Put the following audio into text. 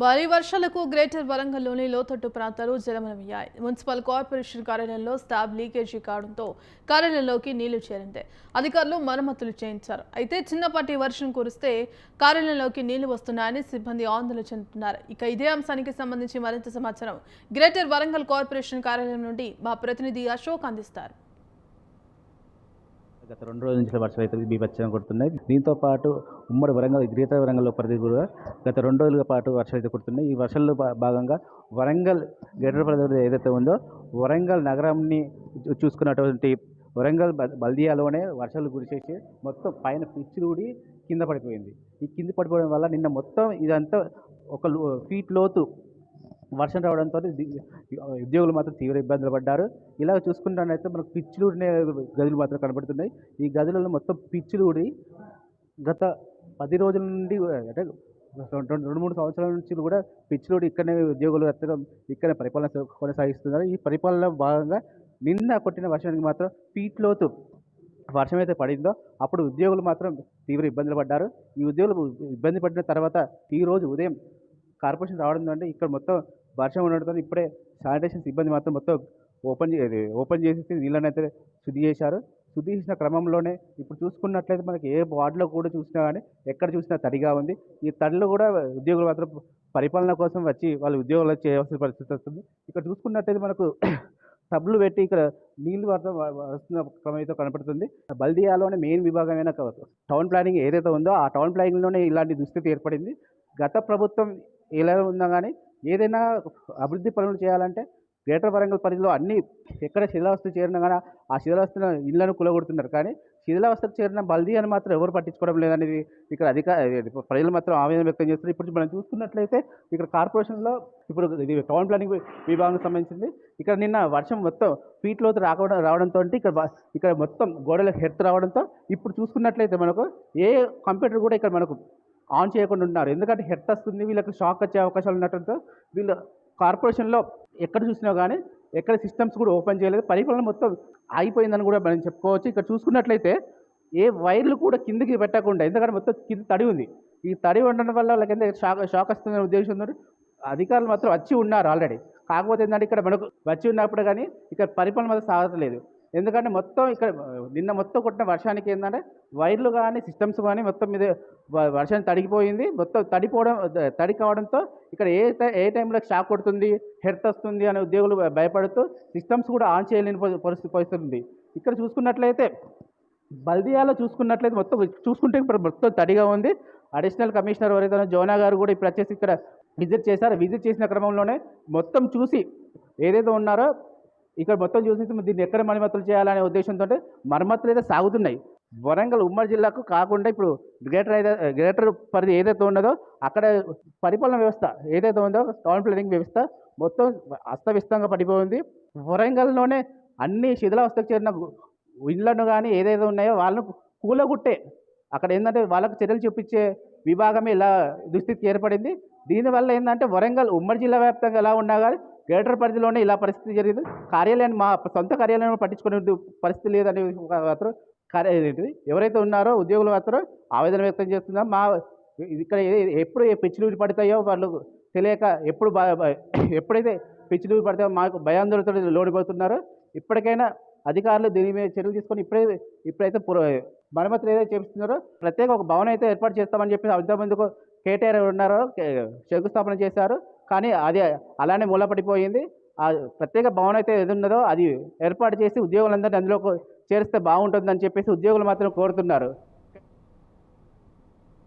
భారీ వర్షాలకు గ్రేటర్ వరంగల్లోని లోతట్టు ప్రాంతాలు జలమయమయ్యాయి. మున్సిపల్ కార్పొరేషన్ కార్యాలయంలో స్లాబ్ లీకేజీ కావడంతో కార్యాలయంలోకి నీళ్లు చేరింది. అధికారులు మరమ్మతులు చేయించారు. అయితే చిన్నపాటి వర్షం కురిస్తే కార్యాలయంలోకి నీళ్లు వస్తున్నాయని సిబ్బంది ఆందోళన చెందుతున్నారు. ఇక ఇదే అంశానికి సంబంధించి మరింత సమాచారం గ్రేటర్ వరంగల్ కార్పొరేషన్ కార్యాలయం నుండి మా ప్రతినిధి అశోక్ అందిస్తారు. గత 2 రోజుల నుంచి వర్షాలు అయితే బీభత్సంగా కొడుతున్నాయి. దీంతో పాటు ఉమ్మడి వరంగల్ గ్రేటర్ వరంగల్ పరిధి కూడా గత 2 రోజుల పాటు వర్షాలు అయితే కొడుతున్నాయి. ఈ వర్షాల్లో భాగంగా వరంగల్ గ్రేటర్ పరిధి ఏదైతే ఉందో వరంగల్ నగరాన్ని చూసుకున్నటువంటి వరంగల్ బల్దియాలోనే వర్షాలు కురిసేసి మొత్తం పైన పిచ్చి ఊడి కింద పడిపోయింది. ఈ కింద పడిపోవడం వల్ల నిన్న మొత్తం ఇదంతా ఒక ఫీట్ లోతు వర్షం రావడంతో ఉద్యోగులు మాత్రం తీవ్ర ఇబ్బందులు పడ్డారు. ఇలా చూసుకున్నట్లయితే మనకు పిచ్చులుడినే గదులు మాత్రం కనబడుతున్నాయి. ఈ గదులలో మొత్తం పిచ్చులుడి గత 10 రోజుల నుండి అంటే 2-3 సంవత్సరాల నుంచి కూడా పిచ్చులుడి ఇక్కడనే ఉద్యోగులు ఇక్కడనే పరిపాలన కొనసాగిస్తున్నారు. ఈ పరిపాలనలో భాగంగా నిన్న కొట్టిన వర్షానికి మాత్రం ఫీట్ లోతు వర్షం అయితే పడిందో అప్పుడు ఉద్యోగులు మాత్రం తీవ్ర ఇబ్బందులు పడ్డారు. ఈ ఉద్యోగులు ఇబ్బంది పడిన తర్వాత ఈరోజు ఉదయం కార్పొరేషన్ రావడం అంటే ఇక్కడ మొత్తం వర్షం ఉండడంతో ఇప్పుడే శానిటేషన్ సిబ్బంది మాత్రం మొత్తం ఓపెన్ చేసేసి నీళ్ళని అయితే శుద్ధి చేశారు. శుద్ధి చేసిన క్రమంలోనే ఇప్పుడు చూసుకున్నట్లయితే మనకి ఏ వార్డులో కూడా చూసినా కానీ ఎక్కడ చూసినా తడిగా ఉంది. ఈ తడిలో కూడా ఉద్యోగులు మాత్రం పరిపాలన కోసం వచ్చి వాళ్ళు ఉద్యోగాలు చేయవలసిన పరిస్థితి వస్తుంది. ఇక్కడ చూసుకున్నట్లయితే మనకు టబ్లు పెట్టి ఇక్కడ నీళ్లు వస్తున్న క్రమం అయితే కనపడుతుంది. బల్దియాలోనే మెయిన్ విభాగమైన టౌన్ ప్లానింగ్ ఏదైతే ఉందో ఆ టౌన్ ప్లానింగ్లోనే ఇలాంటి దుస్థితి ఏర్పడింది. గత ప్రభుత్వం ఎలా ఉన్నా కానీ ఏదైనా అభివృద్ధి పనులు చేయాలంటే గ్రేటర్ వరంగల్ పరిధిలో అన్నీ ఎక్కడ శిథిలావస్థ చేరినా కానీ ఆ శిథిలావస్థ ఇళ్లను కూలగొడుతున్నారు. కానీ శిథిలావస్థకు చేరిన బల్దియాని మాత్రం ఎవరు పట్టించుకోవడం లేదనేది ఇక్కడ ప్రజలు మాత్రం ఆవేదన వ్యక్తం చేస్తున్నారు. ఇప్పుడు మనం చూసుకున్నట్లయితే ఇక్కడ కార్పొరేషన్లో ఇప్పుడు ఇది టౌన్ ప్లానింగ్ విభాగానికి సంబంధించింది. ఇక్కడ నిన్న వర్షం మొత్తం ఫీట్ లోతు రావడంతో ఇక్కడ మొత్తం గోడలకు హెర్త్ రావడంతో ఇప్పుడు చూసుకున్నట్లయితే మనకు ఏ కంప్యూటర్ కూడా ఇక్కడ మనకు ఆన్ చేయకుండా ఉన్నారు. ఎందుకంటే హెర్త్ వస్తుంది, వీళ్ళకి షాక్ వచ్చే అవకాశాలు ఉండటంతో వీళ్ళు కార్పొరేషన్లో ఎక్కడ చూసినా కానీ ఎక్కడ సిస్టమ్స్ కూడా ఓపెన్ చేయలేదు. పరిపాలన మొత్తం ఆగిపోయిందని కూడా మనం చెప్పుకోవచ్చు. ఇక్కడ చూసుకున్నట్లయితే ఏ వైర్లు కూడా కిందకి పెట్టకుండా, ఎందుకంటే మొత్తం కింద తడి ఉంది. ఈ తడి ఉండడం వల్ల వాళ్ళకి ఎంత షాక్ వస్తుందనే ఉద్దేశంతో అధికారులు మాత్రం వచ్చి ఉన్నారు ఆల్రెడీ. కాకపోతే ఏంటంటే ఇక్కడ మనకు వచ్చి ఉన్నప్పుడు కానీ ఇక్కడ పరిపాలన మాత్రం సాగట్లేదు. ఎందుకంటే మొత్తం ఇక్కడ నిన్న మొత్తం కొట్టిన వర్షానికి ఏంటంటే వైర్లు కానీ సిస్టమ్స్ కానీ మొత్తం మీద వర్షానికి తడిగిపోయింది. మొత్తం తడి కావడంతో ఇక్కడ ఏ టైంలో షాక్ కొడుతుంది, హెర్త్ వస్తుంది అనే ఉద్యోగులు భయపడుతూ సిస్టమ్స్ కూడా ఆన్ చేయలేని పరిస్థితి ఉంది. ఇక్కడ చూసుకున్నట్లయితే బల్దియాలో చూసుకున్నట్లయితే మొత్తం చూసుకుంటే ఇప్పుడు మొత్తం తడిగా ఉంది. అడిషనల్ కమిషనర్ ఎవరైతే జోనా గారు కూడా ఇప్పుడు వచ్చేసి ఇక్కడ విజిట్ చేశారు. విజిట్ చేసిన క్రమంలోనే మొత్తం చూసి ఏదైతే ఉన్నారో ఇక్కడ మొత్తం చూసి దీన్ని ఎక్కడ మరమ్మతులు చేయాలనే ఉద్దేశంతో మరమ్మతులు అయితే సాగుతున్నాయి. వరంగల్ ఉమ్మడి జిల్లాకు కాకుండా ఇప్పుడు గ్రేటర్ పరిధి ఏదైతే ఉన్నదో అక్కడ పరిపాలన వ్యవస్థ ఏదైతే ఉందో టౌన్ ప్లానింగ్ వ్యవస్థ మొత్తం అస్తవ్యస్తంగా పడిపోయింది. వరంగల్లోనే అన్ని శిథిలావస్థకు చేరిన ఇళ్లను కానీ ఏదైతే ఉన్నాయో వాళ్ళను కూలగొట్టే అక్కడ ఏంటంటే వాళ్ళకు చర్యలు చూపించే విభాగమే ఇలా దుస్థితి ఏర్పడింది. దీనివల్ల ఏంటంటే వరంగల్ ఉమ్మడి జిల్లా వ్యాప్తంగా ఎలా ఉన్నా కానీ గ్రేటర్ పరిధిలోనే ఇలా పరిస్థితి జరిగింది. కార్యాలయాన్ని మా సొంత కార్యాలయం పట్టించుకునే పరిస్థితి లేదని మాత్రం ఎవరైతే ఉన్నారో ఉద్యోగులు మాత్రం ఆవేదన వ్యక్తం చేస్తున్నారు. ఇక్కడ ఎప్పుడు పిచ్చిలు పడతాయో వాళ్ళు తెలియక ఎప్పుడైతే పిచ్చిలు పడతాయో మాకు భయాందోళనతో లోడిపోతున్నారో ఇప్పటికైనా అధికారులు దీని మీద చర్యలు తీసుకొని ఇప్పుడైతే మరమ్మతులు ఏదైతే చేస్తున్నారో ప్రత్యేక ఒక భవనం అయితే ఏర్పాటు చేస్తామని చెప్పి అంతమందికి కేటీఆర్ ఉన్నారో శంకుస్థాపన చేశారు. కానీ అది అలానే మూలపడిపోయింది. ఆ ప్రత్యేక భవనం అయితే ఏది ఉన్నదో అది ఏర్పాటు చేసి ఉద్యోగులందరినీ అందులో చేరిస్తే బాగుంటుందని చెప్పేసి ఉద్యోగులు మాత్రం కోరుతున్నారు.